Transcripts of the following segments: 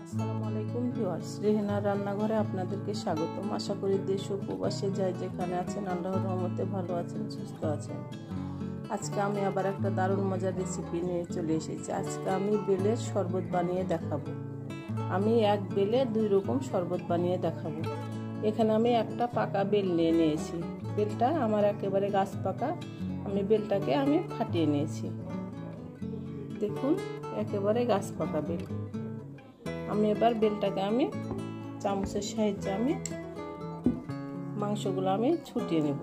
আসসালামু আলাইকুম ভিউয়ার্স, রেহেনার রান্নাঘরে আপনাদেরকে স্বাগতম। আশা করি দেশ ও প্রবাসে যাই যেখানে আছেন আল্লাহর রহমতে ভালো আছেন, সুস্থ আছেন। আজকে আমি আবার একটা দারুণ মজার রেসিপি নিয়ে চলে এসেছি। আজকে আমি বেলের শরবত বানিয়ে দেখাবো। আমি এক বেলে দুই রকম শরবত বানিয়ে দেখাবো। এখানে আমি একটা পাকা বেল নিয়ে নিয়েছি। বেলটা আমার একেবারে গাছ পাকা। আমি বেলটাকে ফাটিয়ে নিয়েছি। দেখুন, একেবারে গাছ পাকা বেল। আমি এবার বেলটাকে চামচের সাহায্যে মাংসগুলো ছুটিয়ে নেব।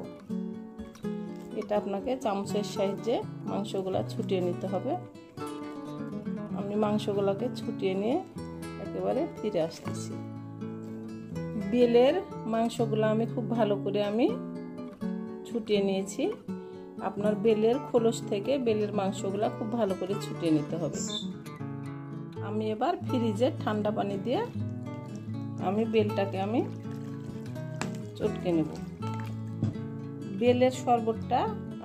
এটা আপনাকে চামচের সাহায্যে মাংসগুলো ছুটিয়ে নিতে হবে। আমি মাংসগুলোকে ছুটিয়ে নিয়ে একেবারে ফিরে আসতেছি। বেলের মাংসগুলো খুব ভালো করে ছুটিয়ে নিয়েছি। আপনার বেলের খোলস থেকে বেলের মাংসগুলো খুব ভালো করে ছুটিয়ে নিতে হবে। আমি এবার ফ্রিজের ঠান্ডা পানি দিয়ে বেলটাকে চটকে নেব। বেলের শরবতটা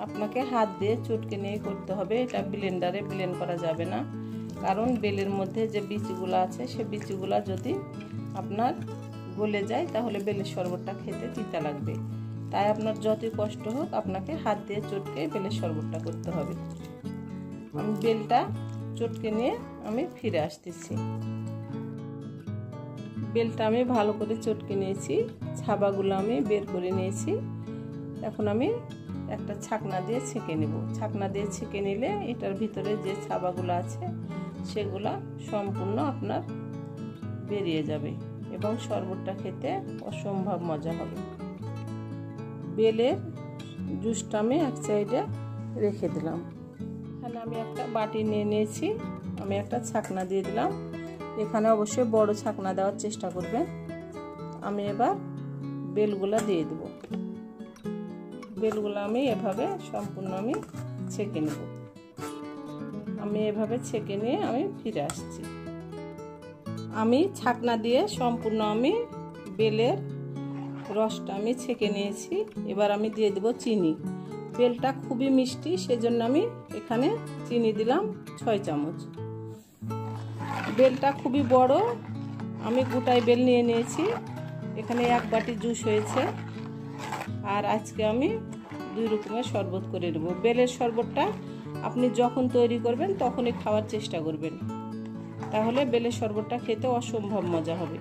আপনাকে হাত দিয়ে চটকে নিয়ে করতে হবে। এটা ব্লেন্ডারে ব্লেন্ড করা যাবে না, কারণ বেলের মধ্যে যে বীজগুলো আছে সে বীজগুলো যদি আপনার গলে যায় তাহলে বেলের শরবতটা খেতে তিতা লাগবে। তাই আপনার যতই কষ্ট হোক আপনাকে হাত দিয়ে চটকে বেলের শরবতটা করতে হবে। আমি বেলটা চটকে নিয়ে ফিরে আসতেছি। বেলটা ভালো করে চটকে নিয়েছি, ছাবাগুলো বের করে নিয়েছি। এখন একটা ছাকনা দিয়ে ছেঁকে নেব। ছাকনা দিয়ে ছেঁকে নিলে এটার ভিতরে যে ছাবাগুলো আছে সেগুলা সম্পূর্ণ আপনার বেরিয়ে যাবে এবং শরবতটা খেতে অসম্ভব মজা হবে। বেলের জুসটা এক সাইডে রেখে দিলাম। এখানে আমি একটা বাটি নিয়ে নিয়েছি। আমি একটা ছাকনা দিয়ে দিলাম। এখানে অবশ্যই বড় ছাকনা দেওয়ার চেষ্টা করবেন। আমি এবার বেলগুলা দিয়ে দেব। বেলগুলো এভাবে সম্পূর্ণ ছেঁকে নেব। এভাবে ছেঁকে নিয়ে ফিরে আসছি। আমি ছাকনা দিয়ে সম্পূর্ণ বেলের রসটা ছেঁকে নিয়েছি। এবার দিয়ে দেব চিনি। বেলটা খুবই মিষ্টি, সেজন্য এখানে চিনি দিলাম 6 চামচ। বেলটা খুবই বড়, গোটাই বেল নিয়ে নিয়েছি। এখানে 1 বাটি জুস হয়েছে। আর আজকে 2 রকমের শরবত করে নেব। বেলের শরবতটা আপনি যখন তৈরি করবেন তখনই খাওয়ার চেষ্টা করবেন, তাহলে বেলের শরবতটা খেতে অসম্ভব মজা হবে।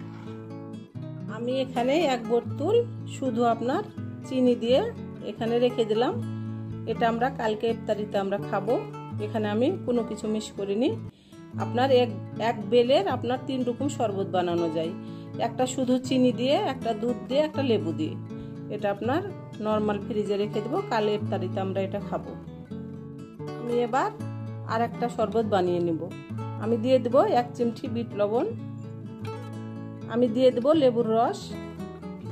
আমি এখানে 1 বোতল শুধু আপনার চিনি দিয়ে এখানে রেখে দিলাম। এটা আমরা কালকে ইফতারিতে খাবো। এখানে কোনো কিছু মিক্স করিনি। আপনার এক বেলের 3 রকম শরবত বানানো যায়। একটা শুধু চিনি দিয়ে, একটা দুধ দিয়ে, একটা লেবু দিয়ে। এটা আপনার নরমাল ফ্রিজে রেখে দেবো, কাল ইফতারিতে আমরা এটা খাবো। আমি এবার আর একটা শরবত বানিয়ে নেব। আমি দিয়ে দেব 1 চিমটি বিট লবণ। আমি দিয়ে দেব লেবুর রস।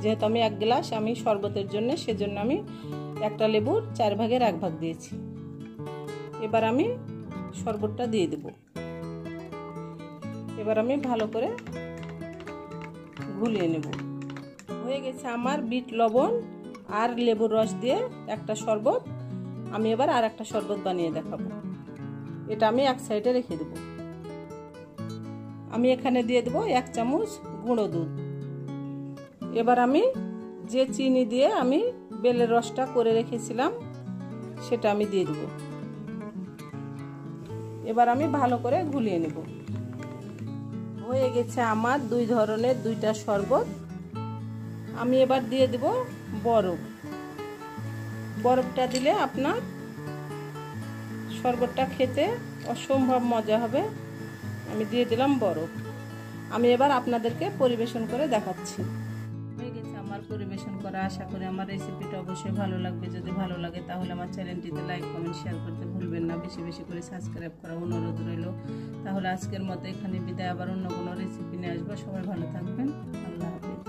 যেহেতু 1 গ্লাস শরবতের জন্য, সেজন্য একটা লেবুর 4 ভাগের 1 ভাগ দিয়েছি। এবার শরবতটা দিয়ে দেব। এবার ভালো করে গুলিয়ে নেব। হয়ে গেছে আমার বিট লবণ আর লেবুর রস দিয়ে একটা শরবত। আমি এবার আর একটা শরবত বানিয়ে দেখাবো। এটা এক সাইডে রেখে দেব। আমি এখানে দিয়ে দেব 1 চামচ গুঁড়ো দুধ। এবার যে চিনি দিয়ে বেলের রসটা করে রেখেছিলাম সেটা দিয়ে দেব। এবার ভালো করে গুলিয়ে নেব। হয়ে গেছে আমার 2 ধরনের 2টা শরবত। আমি এবার দিয়ে দেব বরফ। বরফটা দিলে আপনার শরবতটা খেতে অসম্ভব মজা হবে। আমি দিয়ে দিলাম বরফ। আমি এবার আপনাদেরকে পরিবেশন করে দেখাচ্ছি। হয়ে গেছে আমার পরিবেশন করা। আশা করি আমার রেসিপিটা অবশ্যই ভালো লাগবে। যদি ভালো লাগে তাহলে আমার চ্যানেলটিতে লাইক, কমেন্ট, শেয়ার করতে ভুলবেন না। বেশি বেশি করে সাবস্ক্রাইব করা অনুরোধ রইল। তাহলে আজকের মতো এখানে বিদায়। আবার অন্য কোনো রেসিপি নিয়ে আসবো। সবাই ভালো থাকবেন। আল্লাহ।